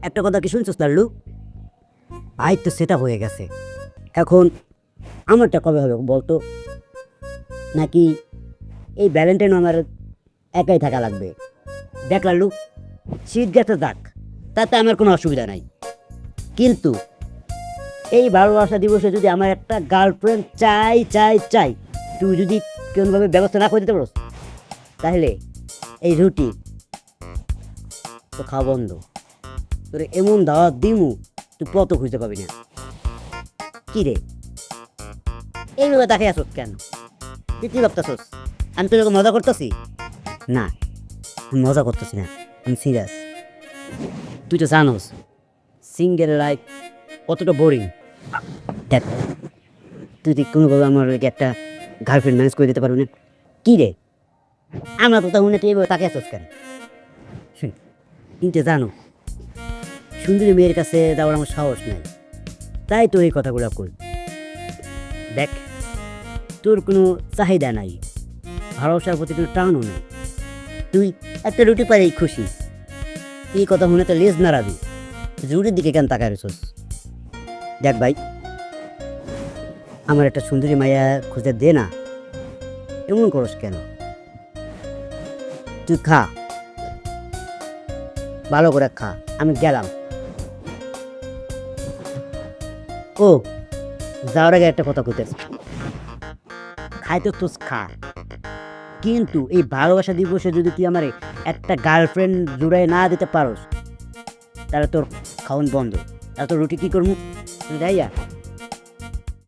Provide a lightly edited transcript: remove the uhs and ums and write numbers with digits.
একটা কথা কি শুনছিস লাল্লু? আই তো সেটা হয়ে গেছে। এখন আমারটা কবে হবে বলতো? নাকি এই ভ্যালেন্টাইন আমার একাই থাকা লাগবে? দেখ লাল্লু, শীত গেছে যাক, তাতে আমার কোনো অসুবিধা নাই। কিন্তু এই ভালোবাসা দিবসে যদি আমার একটা গার্লফ্রেন্ড চাই চাই চাই, তুই যদি কোনোভাবে ব্যবস্থা না করে দিতে পারস, তাহলে এই রুটি তো খাওয়া বন্ধ। তোর এমন দাওয়াত দিমু, তুই পত খুঁজতে পাবি না। কি রে, এইভাবে তাকে আসত কেন? তুই কি ভাবতেছস আমি তোর মজা করতেছি? না, আমি মজা করতেছি না, আমি সিরিয়াস। তুই তো জানোস সিঙ্গেল লাইফ কতটা বোরিং। দেখ, তুই কি কোনোভাবে আমার একটা গার্লফ্রেন্ড ম্যানেজ করে দিতে পারবি না? কি রে, আমার কথা শুনে তুই এভাবে তাকে আসস কেন? শুন, কিন্তু জানো, সুন্দরী মেয়ের কাছে যাওয়ার আমার সাহস নাই, তাই তো এই কথাগুলো করি। দেখ, তোর কোনো চাহিদা নাই, ভালোবাসার প্রতি কোনো টানও নেই, তুই একটা রুটি পারেই খুশি। এই কথা শুনে তো লেজ নাড়াবি, রুটির দিকে কেন তাকায় রেছস? দেখ ভাই, আমার একটা সুন্দরী মাইয়া খুঁজে দে না, এমন করস কেন? তুই খা, ভালো করে খা, আমি গেলাম। ও, যাওয়ার আগে একটা কথা কইতেছি, খাইতে তোস খা, কিন্তু এই ভালোবাসা দিবসে যদি তুই আমার একটা গার্লফ্রেন্ড জুড়াই না দিতে পারোস, তাহলে তোর খাওয়ান বন্ধ। তাহলে তোর রুটি কি করবো? তুই যাইয়া